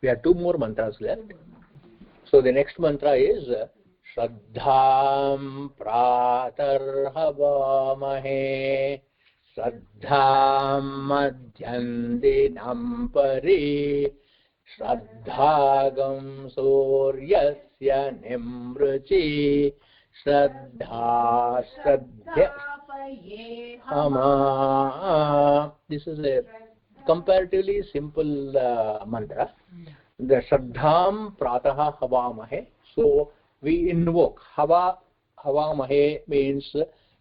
We have two more mantras left. So the next mantra is Shraddham pratarhavamahe Shraddham madhyandinam pari Shraddhagam suryasya nimruchi Shraddha Shraddha Hama. This is a comparatively simple mantra. The Shraddham Prataha Havamahe. So we invoke. Havamahe means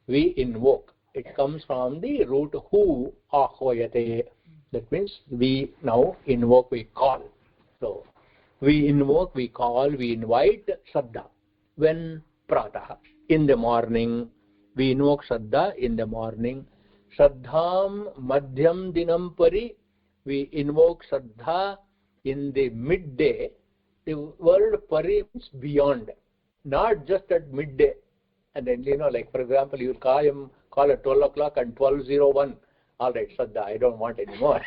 we invoke. It comes from the root hu ahoyate. That means we now invoke, we call. So we invoke, we call, we invite Shraddha. When Prataha, in the morning, we invoke Shraddha in the morning. Shraddham Madhyam Dinam Pari, we invoke Shraddha in the midday. The word Pari means beyond, not just at midday. And then, like for example, you call at 12 o'clock and 12:01. All right, Shraddha, I don't want any more.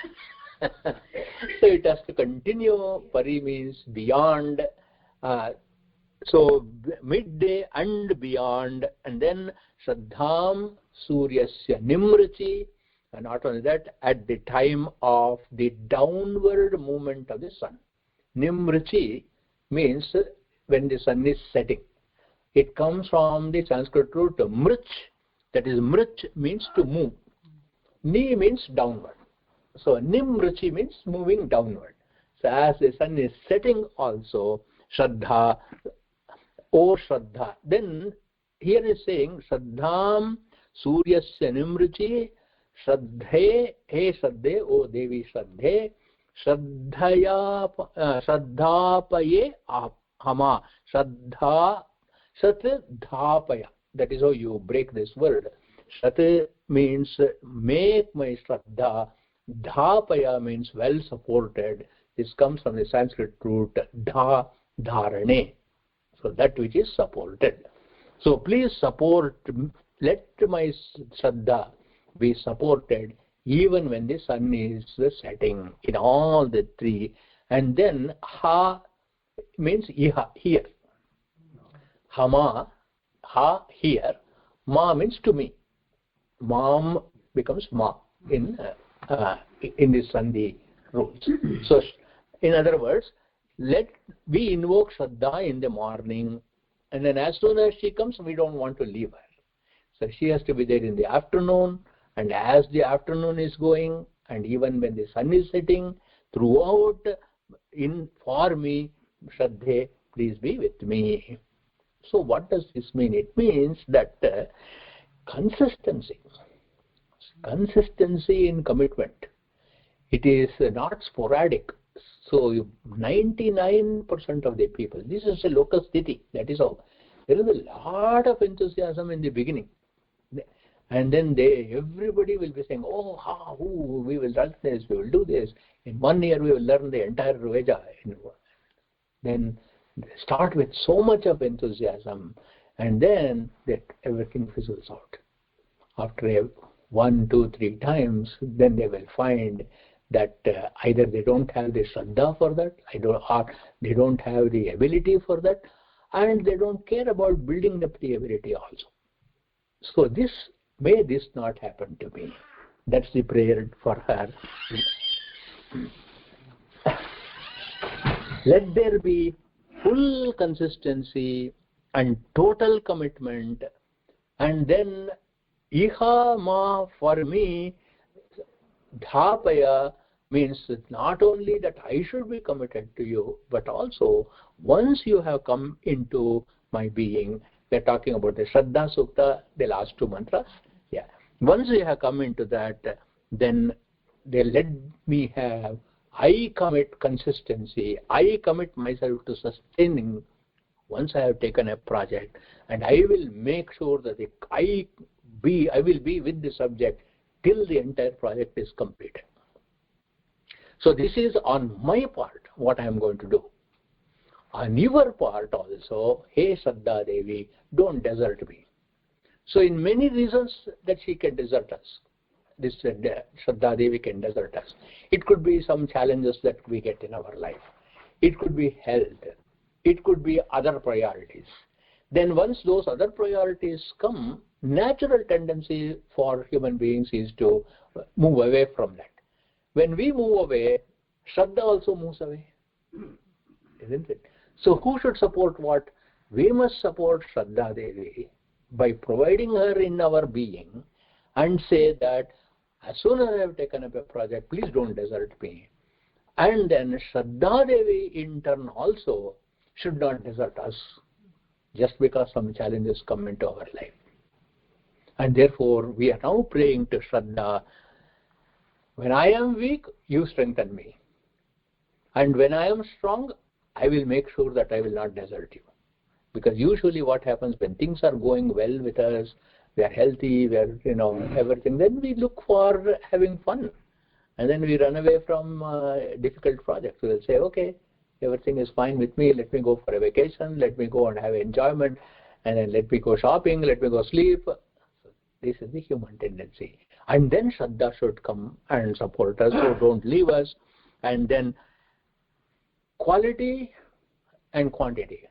So it has to continue. Pari means beyond. So midday and beyond. And then Shraddham Suryasya Nimruchi. And not only that, at the time of the downward movement of the sun. Nimruchi means when the sun is setting. It comes from the Sanskrit root mrich. That is, mrich means to move. Ni means downward. So nimruchi means moving downward. So as the sun is setting also, Shraddha, O Shraddha. Then here is saying Shraddham Suryasya Nimruchi Shraddhe, He Shraddhe, O Devi Shraddhe, Shraddhapaye Hama, Shraddha, Shat Dhapaya. That is how you break this word. Shat means make my Shraddha, Dhapaya means well supported. This comes from the Sanskrit root Dha, Dharane. So that which is supported. So please support, let my Shraddha be supported even when the sun is setting in all the three. And then Ha means Iha, here. Hama, Ha, here. Ma means to me. Mam becomes Ma in the Sandhi rules. So in other words, we invoke Shraddha in the morning, and then as soon as she comes, we don't want to leave her. So she has to be there in the afternoon, and as the afternoon is going, and even when the sun is setting, throughout, for me, Shraddhe, please be with me. So what does this mean? It means that consistency in commitment. It is not sporadic. So 99% of the people, this is a local sthiti, that is all. There is a lot of enthusiasm in the beginning. And then everybody will be saying, we will learn this, we will do this. In 1 year we will learn the entire Veda. Then they start with so much of enthusiasm, and then everything fizzles out. After 1, 2, 3 times, then they will find that either they don't have the Shraddha for that, or they don't have the ability for that, and they don't care about building up the ability also. So may this not happen to me. That's the prayer for her. Let there be full consistency and total commitment, and then Iha Ma for me, Dhapaya means not only that I should be committed to you, but also once you have come into my being, we're talking about the Shraddha Sukta, the last 2 mantras. Yeah. Once you have come into that, then they let me have, I commit consistency, I commit myself to sustaining once I have taken a project, and I will make sure that I will be with the subject till the entire project is completed. So this is on my part what I am going to do. On your part also, hey Shraddha Devi, don't desert me. So in many reasons that she can desert us. This Shraddha Devi can desert us. It could be some challenges that we get in our life. it could be health, it could be other priorities. Then once those other priorities come, natural tendency for human beings is to move away from that. When we move away, Shraddha also moves away, isn't it? So who should support what? We must support Shraddha Devi by providing her in our being and say that as soon as I have taken up a project, please don't desert me. And then Shraddha Devi in turn also should not desert us just because some challenges come into our life. And therefore, we are now praying to Shraddha, when I am weak, you strengthen me. And when I am strong, I will make sure that I will not desert you. Because usually what happens when things are going well with us, we are healthy, we are, everything, then we look for having fun. And then we run away from difficult projects. We will say, okay, everything is fine with me, let me go for a vacation, let me go and have enjoyment, and then let me go shopping, let me go sleep. So this is the human tendency. And then Shraddha should come and support us, so don't leave us. And then quality and quantity.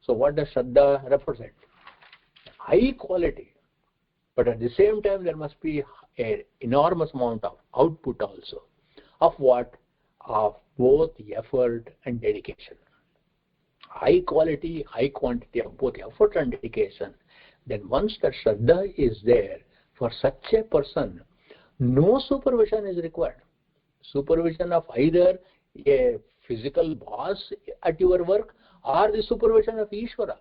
So what does Shraddha represent? High quality, but at the same time there must be an enormous amount of output also. Of what? Of both effort and dedication. High quality, high quantity of both effort and dedication. Then once the Shraddha is there, for such a person, no supervision is required. Supervision of either a physical boss at your work or the supervision of Ishvara.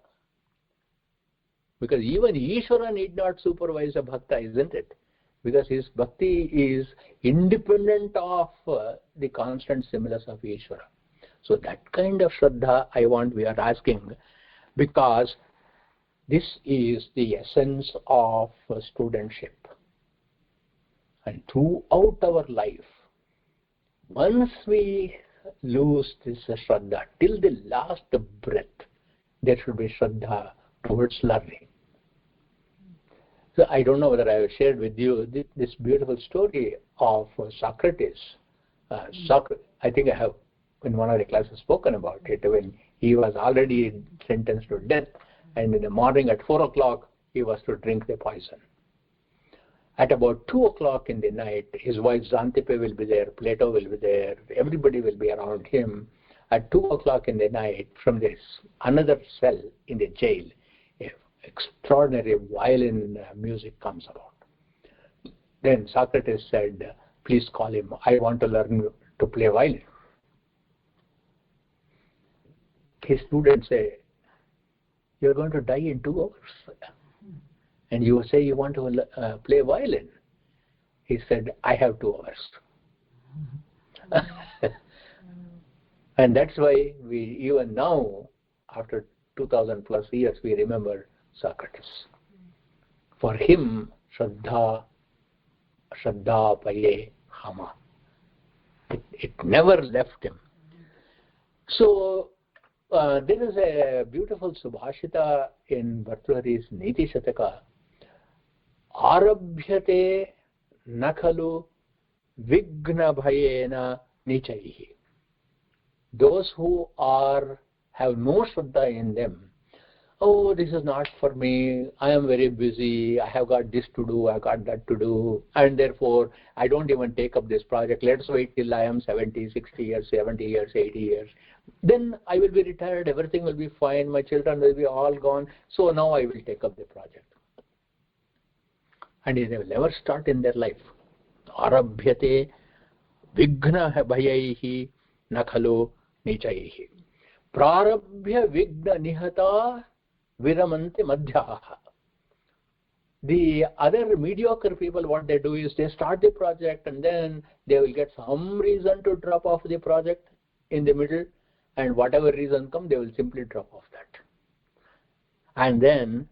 Because even Ishvara need not supervise a bhakta, isn't it? Because his bhakti is independent of the constant stimulus of Ishvara. So that kind of Shraddha we are asking, because this is the essence of studentship. And throughout our life, once we lose this Shraddha, till the last breath, there should be Shraddha towards learning. So I don't know whether I have shared with you this beautiful story of Socrates. I think I have in one of the classes spoken about it, when he was already sentenced to death, and in the morning at 4 o'clock he was to drink the poison. At about 2 o'clock in the night, his wife Xantippe will be there, Plato will be there, everybody will be around him. At 2 o'clock in the night, from this another cell in the jail, extraordinary violin music comes about. Then Socrates said, please call him, I want to learn to play violin. His students say, you're going to die in 2 hours. And you say you want to play violin. He said, I have 2 hours. And that's why we, even now, after 2000 plus years, we remember Socrates. For him, Shraddha paye hama. It never left him. So, there is a beautiful Subhashita in Bhartrihari's Niti Shataka. Arabhyate nakhalu vigna bhayena nichaihi. Those who have no Shraddha in them, oh, this is not for me, I am very busy, I have got this to do, I got that to do, and therefore I don't even take up this project. Let's wait till I am 70, 60 years, 70 years, 80 years. Then I will be retired, everything will be fine, my children will be all gone, so now I will take up the project. And they will never start in their life. Arabhyate vigna bhayaihi nakhalu nichaihi. Prarabhya vigna nihata viramante madhyaha. The other mediocre people, what they do is they start the project and then they will get some reason to drop off the project in the middle, and whatever reason comes, they will simply drop off that. And then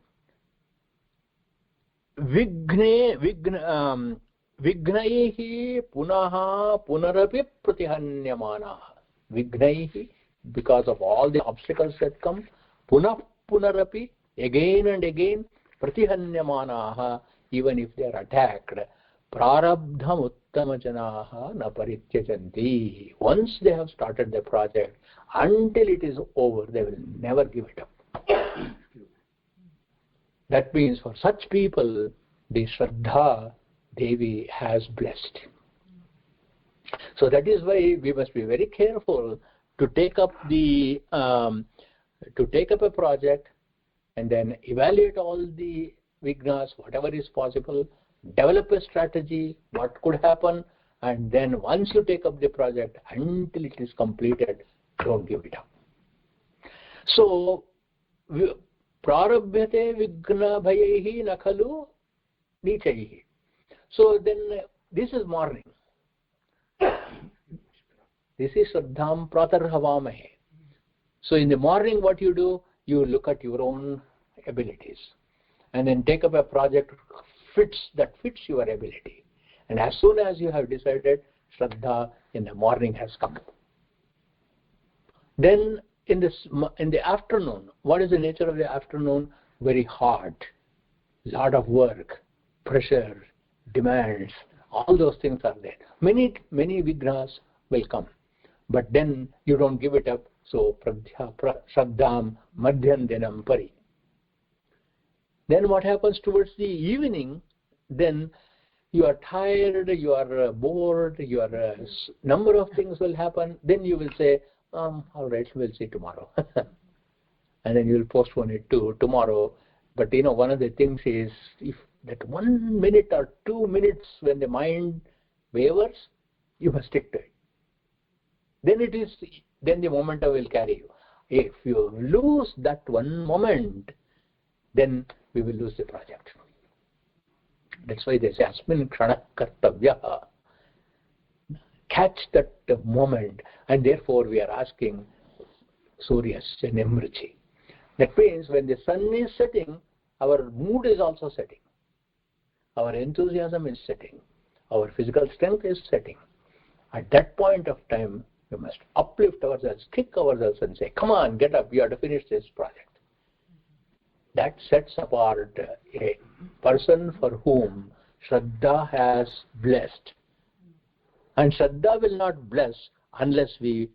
vignaihi punaha punarapi pratihanyamanaha. Vignaihi, because of all the obstacles that come, punarapi, again and again, pratihanyamanaha, even if they are attacked, prarabdham uttama na parityajanti. Once they have started the project, until it is over, they will never give it up. That means for such people, the Shraddha Devi has blessed. So that is why we must be very careful to take up a project and then evaluate all the vignas, whatever is possible, develop a strategy, what could happen, and then once you take up the project, until it is completed, don't give it up. So, prarabhyate vigna bhayaihi nakhalu nichaihi. So then this is morning. This is Shraddham pratarhavamahe. So in the morning what you do, you look at your own abilities and then take up a project that fits your ability. And as soon as you have decided, Shraddha in the morning has come. Then in the afternoon, what is the nature of the afternoon? Very hard, lot of work, pressure, demands, all those things are there. Many vignas will come, but then you don't give it up. So Shraddham madhyandenam pari. Then what happens towards the evening? Then you are tired, you are bored, your number of things will happen. Then you will say, all right, we'll see tomorrow. And then you will postpone it to tomorrow. But one of the things is, if that 1 minute or 2 minutes when the mind wavers, you must stick to it. Then the momentum will carry you. If you lose that one moment, then we will lose the project. That's why they say, asmin kshana kartavya. Catch that moment, and therefore we are asking Suryasya Nimruchi. That means when the sun is setting, our mood is also setting. Our enthusiasm is setting. Our physical strength is setting. At that point of time, we must uplift ourselves, kick ourselves and say, come on, get up, we have to finish this project. That sets apart a person for whom Shraddha has blessed. And Shraddha will not bless unless we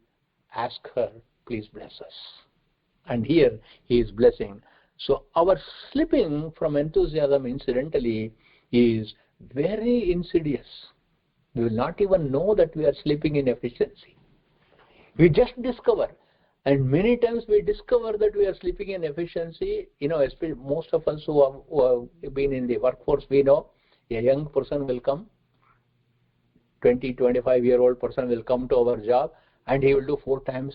ask her, please bless us. And here he is blessing. So our slipping from enthusiasm incidentally is very insidious. We will not even know that we are slipping in efficiency. We just discover. And many times we discover that we are slipping in efficiency. Especially most of us who have been in the workforce, we know a young person will come, 20, 25-year-old person will come to our job, and he will do 4 times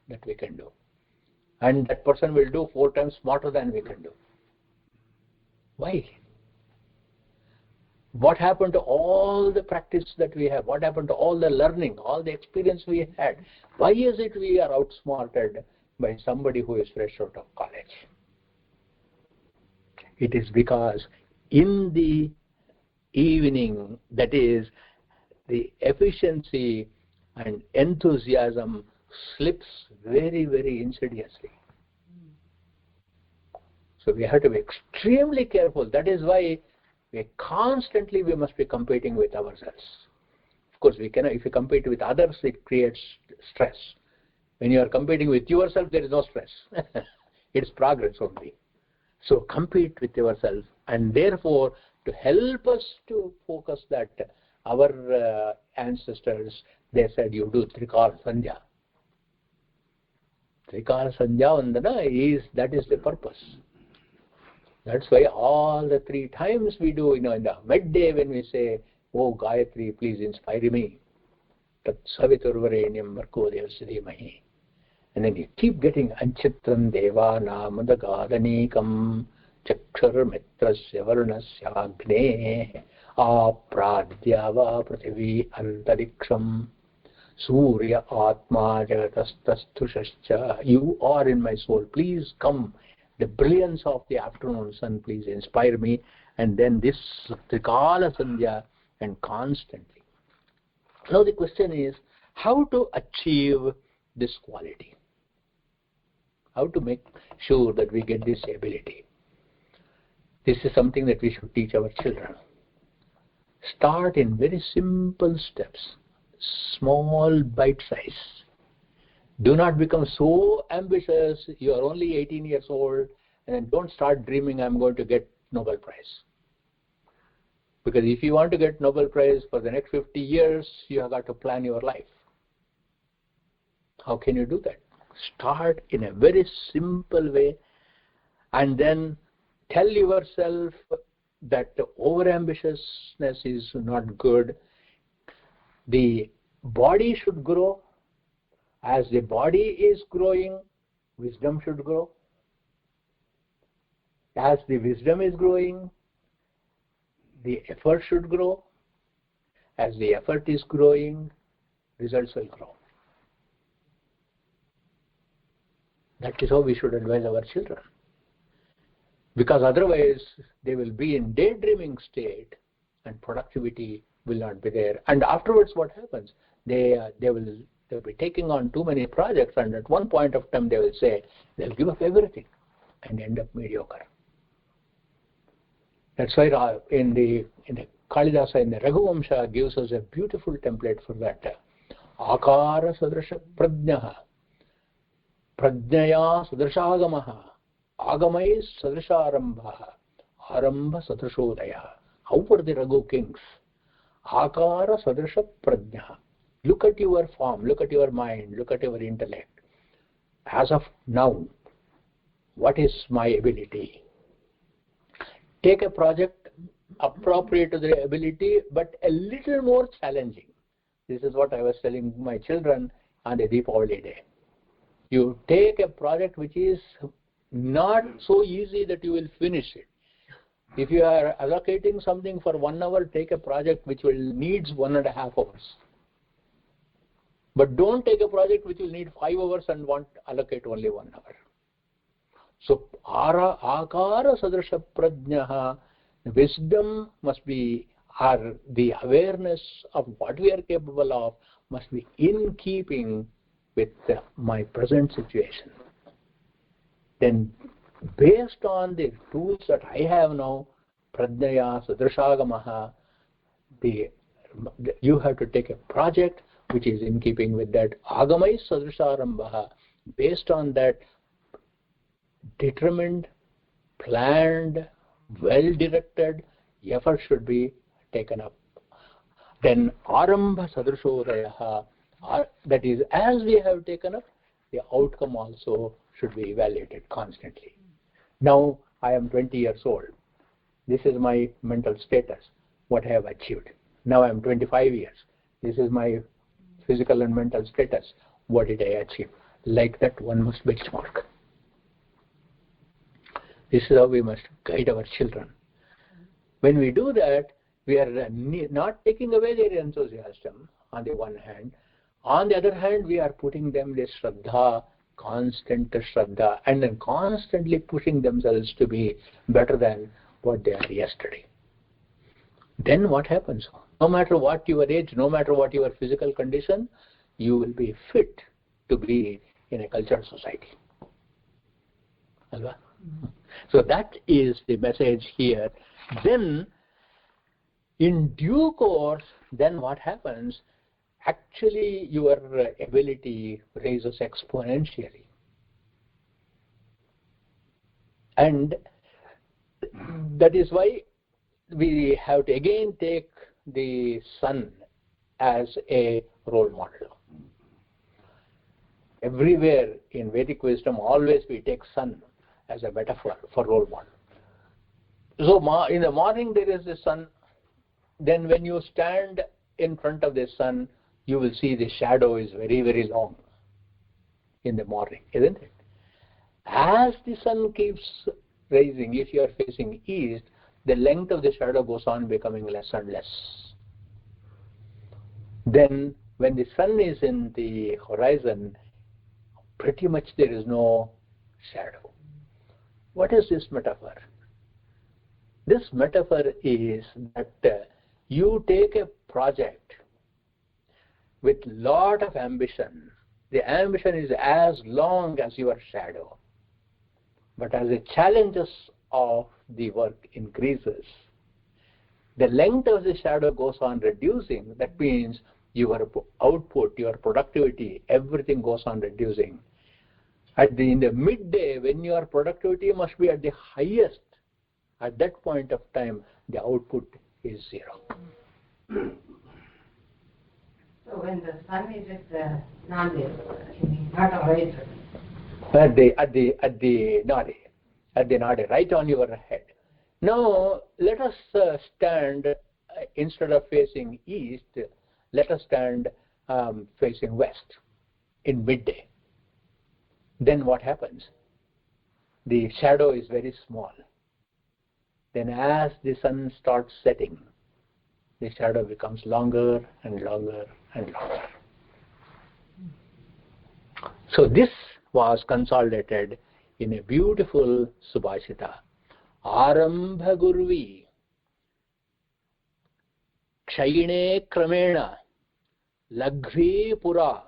that we can do. And that person will do 4 times smarter than we can do. Why? What happened to all the practice that we have? What happened to all the learning, all the experience we had? Why is it we are outsmarted by somebody who is fresh out of college? It is because in the evening, that is, the efficiency and enthusiasm slips very, very insidiously. So we have to be extremely careful. That is why we must be competing with ourselves. Of course, we cannot. If you compete with others, it creates stress. When you are competing with yourself, there is no stress. It's progress only. So compete with yourself, and therefore, to help us to focus that, our ancestors, they said, you do Trikala Sandhya. Trikala Sandhya Vandana that is the purpose. That's why all the 3 times we do, in the midday when we say, oh Gayatri, please inspire me. Tat Saviturvarenyam Bhargo Devasya Dhimahi. And then you keep getting Anchitram Deva Namadagadanekam Chakshar Mitrasya Varnasya Agne Apradyava Prathivi Antariksham Surya Atma Jagatastasthusascha. You are in my soul. Please come. The brilliance of the afternoon sun, please inspire me. And then this Trikala Sandhya, and constantly. Now the question is, how to achieve this quality? How to make sure that we get this ability? This is something that we should teach our children. Start in very simple steps, small bite size. Do not become so ambitious. You are only 18 years old, and don't start dreaming, I'm going to get Nobel Prize. Because if you want to get Nobel Prize for the next 50 years, you have got to plan your life. How can you do that? Start in a very simple way, and then tell yourself that the over-ambitiousness is not good. The body should grow. As the body is growing, wisdom should grow. As the wisdom is growing, the effort should grow. As the effort is growing, results will grow. That is how we should advise our children. Because otherwise, they will be in daydreaming state and productivity will not be there. And afterwards, what happens? They'll be taking on too many projects, and at one point of time, they will say, they'll give up everything and end up mediocre. That's why in the Kalidasa, in the Raghuvamsha, gives us a beautiful template for that. Akara sadrisha prajnaha, prajnaya sadrishagamaha, agamais sadrisharambha, arambha sadrishodaya. How were the Raghu kings? Akara sadrisha prajnaha. Look at your form, look at your mind, look at your intellect. As of now, what is my ability? Take a project appropriate to their ability, but a little more challenging. This is what I was telling my children on the Deepavali day. You take a project which is not so easy that you will finish it. If you are allocating something for 1 hour, take a project which will needs 1.5 hours. But don't take a project which will need 5 hours and want to allocate only 1 hour. So, akara sadrisha prajnaha, wisdom must be, or the awareness of what we are capable of must be in keeping with my present situation. Then, based on the tools that I have now, prajnaya sadrishagamaha, you have to take a project which is in keeping with that. Agamai sadrisharambha, based on that, determined, planned, well-directed effort should be taken up. Then arambha sadrishodayaha, that is, as we have taken up, the outcome also should be evaluated constantly. Now I am 20 years old. This is my mental status, what I have achieved. Now I am 25 years. This is my physical and mental status. What did I achieve? Like that, one must benchmark. This is how we must guide our children. When we do that, we are not taking away their enthusiasm on the one hand. On the other hand, we are putting them in Shraddha, constant Shraddha, and then constantly pushing themselves to be better than what they are yesterday. Then what happens? No matter what your age, no matter what your physical condition, you will be fit to be in a cultured society. Alva? So that is the message here. Then, in due course, then what happens? Actually, your ability raises exponentially. And that is why we have to again take the sun as a role model. Everywhere in Vedic wisdom, always we take sun as a metaphor for role model. So in the morning there is the sun. Then when you stand in front of the sun, you will see the shadow is very, very long in the morning, isn't it? As the sun keeps rising, if you are facing east, the length of the shadow goes on becoming less and less. Then when the sun is in the horizon, pretty much there is no shadow. What is this metaphor? This metaphor is that you take a project with lot of ambition. The ambition is as long as your shadow. But as the challenges of the work increases, the length of the shadow goes on reducing. That means your output, your productivity, everything goes on reducing. In the midday, when your productivity must be at the highest, at that point of time, the output is zero. So when the sun is at the Nadi, not horizon. At the Nadi, right on your head. Now let us stand, instead of facing east, let us stand facing west in midday. Then what happens? The shadow is very small. Then as the sun starts setting, the shadow becomes longer and longer and longer. So this was consolidated in a beautiful Subhashita. Arambha Gurvi Kshayine Kramena Laghvi Pura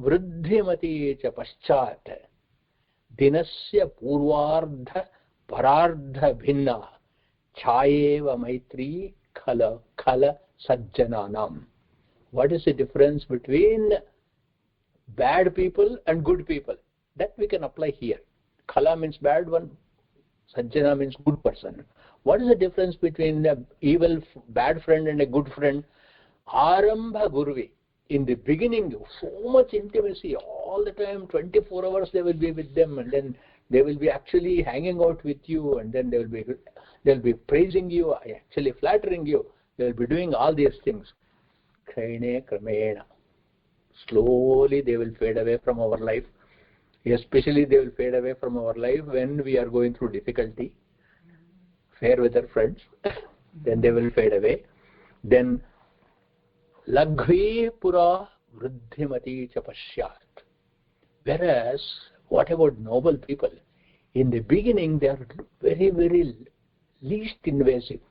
Vruddhimati cha Paschat Dinasya Purvardha Parardha Bhinna Chayeva Maitri Khala Sajjananam. What is the difference between bad people and good people? That we can apply here. Khala means bad one, Sajjana means good person. What is the difference between a evil, bad friend and a good friend? Arambha Gurvi. In the beginning, so much intimacy, all the time, 24 hours they will be with them, and then they will be actually hanging out with you, and then they'll be praising you, actually flattering you. They'll be doing all these things. Kshayine Kramena. Slowly they will fade away from our life. Especially they will fade away from our life when we are going through difficulty. Fair weather friends. Then they will fade away. Then Laghvi Pura Vruddhimati cha Paschat. Whereas, what about noble people? In the beginning, they are very, very least invasive.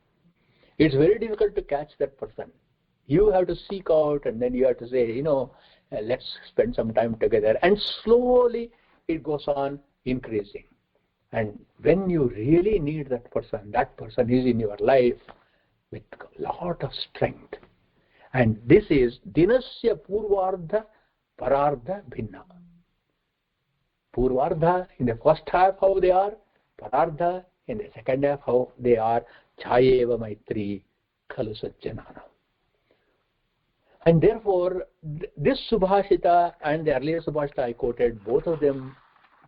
It's very difficult to catch that person. You have to seek out, and then you have to say, let's spend some time together. And slowly it goes on increasing. And when you really need that person is in your life with a lot of strength. And this is Dinasya Purvardha Parardha Bhinna. Purvardha in the first half how they are, Parardha in the second half how they are, Chayeva Maitri Khalu Sajjanana. And therefore, this Subhashita and the earlier Subhashita I quoted, both of them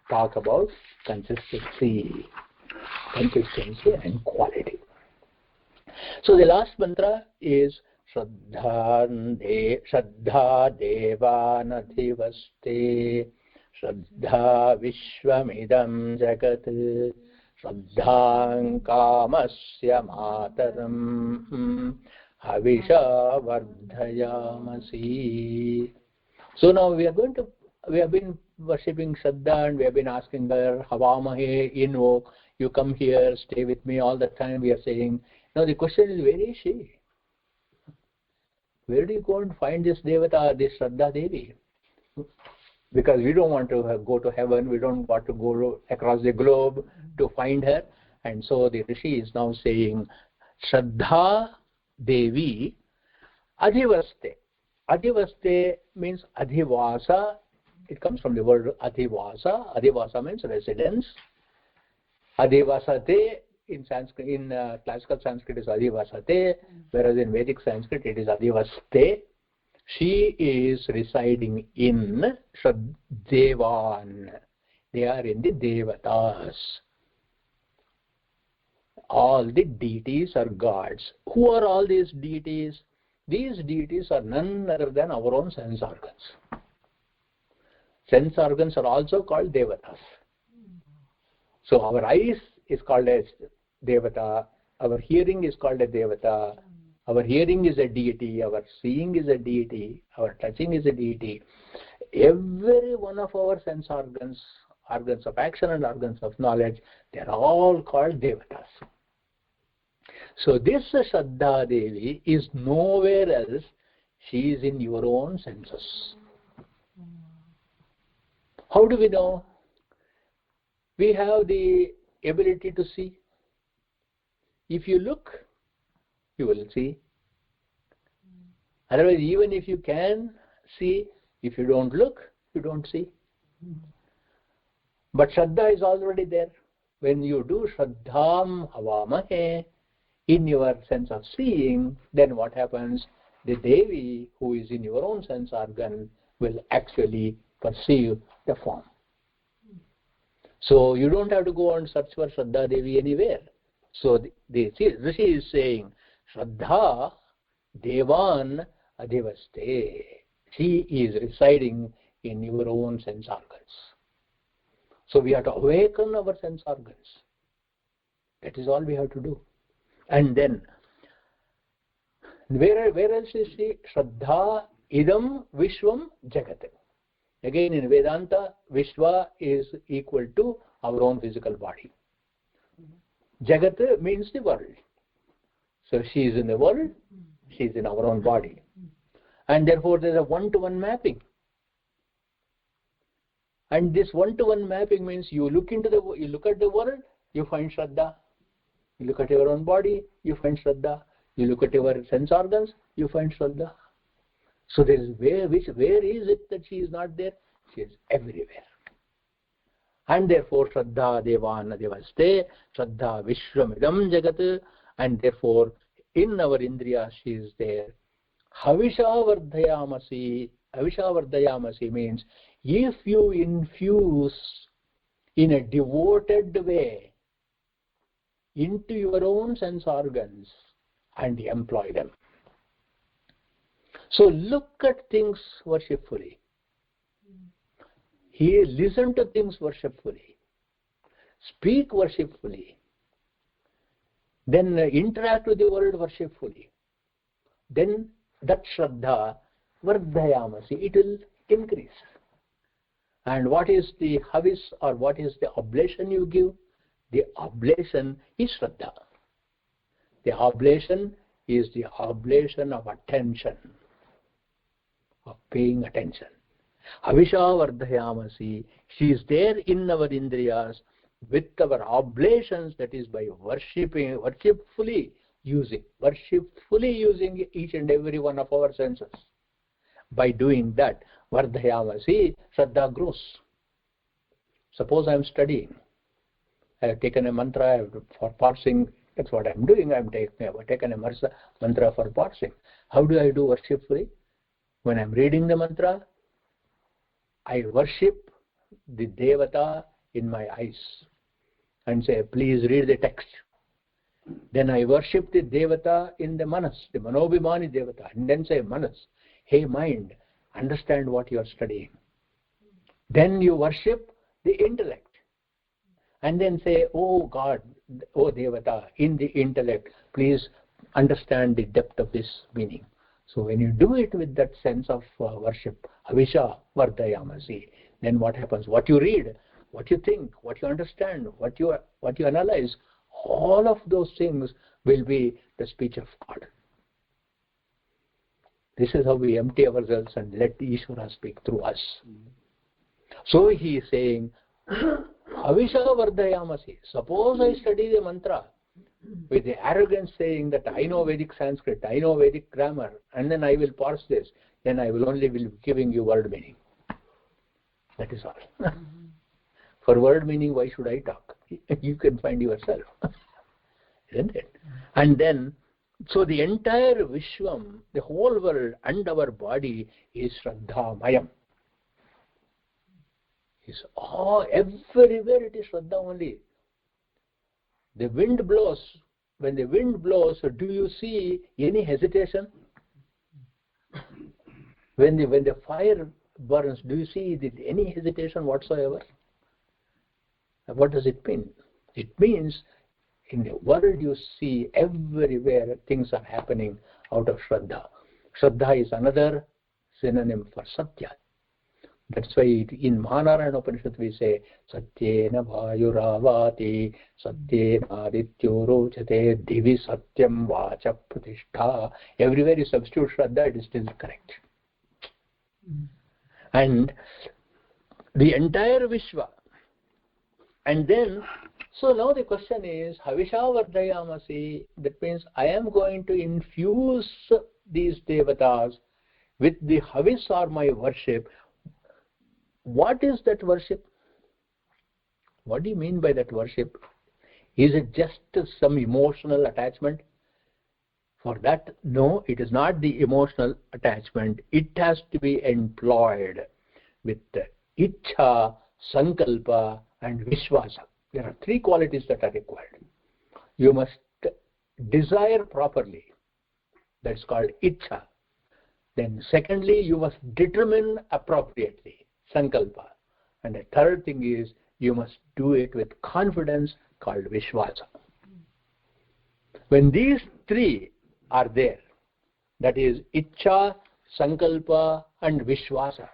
talk about consistency and quality. So the last mantra is Shraddha Devanadhivaste Shraddha Vishwamidam Jagat Shraddham Kamasya Mataram Havisha Vardhayamasi. So now we have been worshipping Shraddha, and we have been asking her, Havamahe, invoke, you come here, stay with me all the time, we are saying. Now the question is, where is she? Where do you go and find this Devata, this Shraddha Devi? Because we don't want to go to heaven, we don't want to go across the globe to find her. And so the Rishi is now saying, Shraddha Devi Adhivaste. Adhivaste means Adhivasa. It comes from the word Adhivasa. Adhivasa means residence. Adhivasate in Sanskrit, in classical Sanskrit is Adhivasate, whereas in Vedic Sanskrit it is Adhivaste. She is residing in Shraddhevan. They are in the Devatas. All the deities are gods. Who are all these deities? These deities are none other than our own sense organs. Sense organs are also called Devatas. So our eyes is called as Devata, our hearing is called a Devata, our hearing is a deity, our seeing is a deity, our touching is a deity. Every one of our sense organs, organs of action and organs of knowledge, they are all called Devatas. So this Shraddha Devi is nowhere else, she is in your own senses. How do we know? We have the ability to see. If you look you will see. Otherwise, even if you can see, if you don't look, you don't see. But Shraddha is already there. When you do Shraddham Havamahe, in your sense of seeing, then what happens? The Devi, who is in your own sense organ, will actually perceive the form. So you don't have to go and search for Shraddha Devi anywhere. So the Rishi is saying, Shraddha Devan Adivaste. She is residing in your own sense organs. So we have to awaken our sense organs. That is all we have to do. And then, where else is she? Shraddha idam vishwam jagat. Again, in Vedanta, Vishwa is equal to our own physical body. Jagat means the world. So she is in the world, she is in our own body. And therefore there is a one-to-one mapping. And this one-to-one mapping means you look at the world, you find Shraddha. You look at your own body, you find Shraddha. You look at your sense organs, you find Shraddha. So there is where is it that she is not there? She is everywhere. And therefore Shraddha Devan Devaste, Shraddha Vishwamidam Jagat, and therefore in our Indriya she is there. Havisha Vardhayamasi. Havisha Vardhayamasi means if you infuse in a devoted way into your own sense organs and employ them. So look at things worshipfully. Listen to things worshipfully. Speak worshipfully. Then interact with the world worshipfully. Then that Shraddha Vardhayamasi, it will increase. And what is the havis or what is the oblation you give? The oblation is Shraddha. The oblation is the oblation of attention, of paying attention. Havisha Vardhayamasi, she is there in our Indriyas with our oblations, that is by worshipfully using each and every one of our senses. By doing that, Vardhayamasi, Shraddha grows. Suppose I am studying. I have taken a mantra for parsing. That's what I am doing. I have taken a mantra for parsing. How do I do worshipfully? When I am reading the mantra, I worship the Devata in my eyes and say, please read the text. Then I worship the Devata in the Manas, the Manobhimani Devata, and then say, Manas, hey mind, understand what you are studying. Then you worship the intellect. And then say, oh God, oh Devata, in the intellect, please understand the depth of this meaning. So when you do it with that sense of worship, Havisha Vardhayamasi, then what happens? What you read, what you think, what you understand, what you analyze, all of those things will be the speech of God. This is how we empty ourselves and let the Ishvara speak through us. So he is saying, Havisha Vardhayamasi. Suppose I study the mantra with the arrogance saying that I know Vedic Sanskrit, I know Vedic grammar, and then I will parse this, then I will only be giving you word meaning. That is all. For word meaning, why should I talk? You can find yourself. Isn't it? And then, so the entire Vishwam, the whole world and our body is Shraddha Mayam. Everywhere it is Shraddha only. The wind blows. When the wind blows, do you see any hesitation? When the fire burns, do you see any hesitation whatsoever? What does it mean? It means in the world you see everywhere things are happening out of Shraddha. Shraddha is another synonym for Satya. That's why in Mahanarayana Upanishad we say, Satyena Vayuravati, Satyena Adityo Rochate, Divi Satyam Vacha Pratishtha. Everywhere you substitute Shraddha, it is still correct. And the entire Vishwa. And then, So now the question is, Havisha Vardhayamasi, that means I am going to infuse these devatas with the Havis or my worship. What is that worship? What do you mean by that worship? Is it just some emotional attachment? For that, no, it is not the emotional attachment. It has to be employed with Ichcha, Sankalpa and Vishwasa. There are three qualities that are required. You must desire properly. That's called Ichcha. Then secondly, you must determine appropriately. Sankalpa. And the third thing is, you must do it with confidence, called Vishwasa. When these three are there, that is Ichcha, Sankalpa and Vishwasa,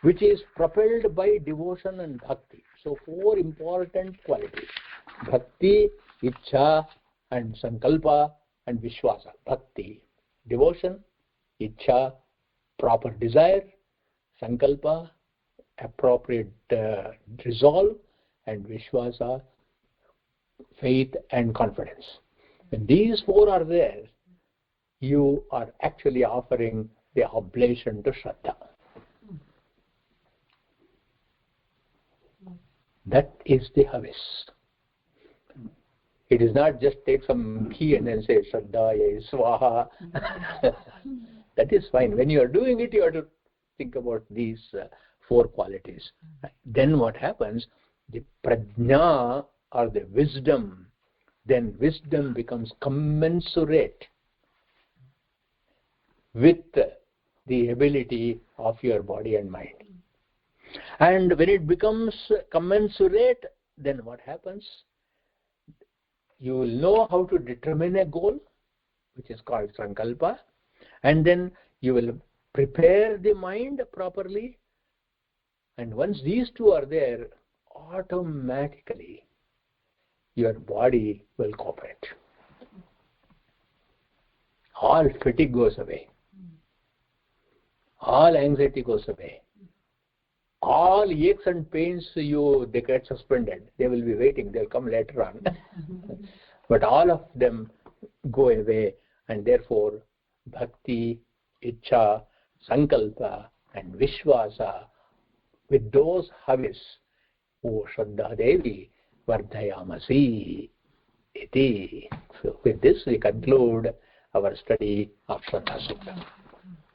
which is propelled by devotion and bhakti. So four important qualities: bhakti, Ichcha and Sankalpa and Vishwasa. Bhakti, devotion; Ichcha, proper desire; Sankalpa, appropriate resolve; and Vishwasa, faith and confidence. When these four are there, you are actually offering the oblation to Shraddha. That is the Havis. It is not just take some key and then say Shraddhaya Swaha. That is fine. When you are doing it, you have to think about these four qualities. Then what happens? The prajna or the wisdom, then wisdom becomes commensurate with the ability of your body and mind. And when it becomes commensurate, then what happens? You will know how to determine a goal, which is called Sankalpa, and then you will prepare the mind properly. And once these two are there, automatically your body will cooperate. All fatigue goes away. All anxiety goes away. All aches and pains, they get suspended. They will be waiting. They will come later on. But all of them go away, and therefore bhakti, Ichcha, Sankalpa and Vishwasa, with those Havis, O Shraddha Devi, Vardhayamasi iti. So with this we conclude our study of Shraddha Suktam.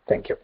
Thank you.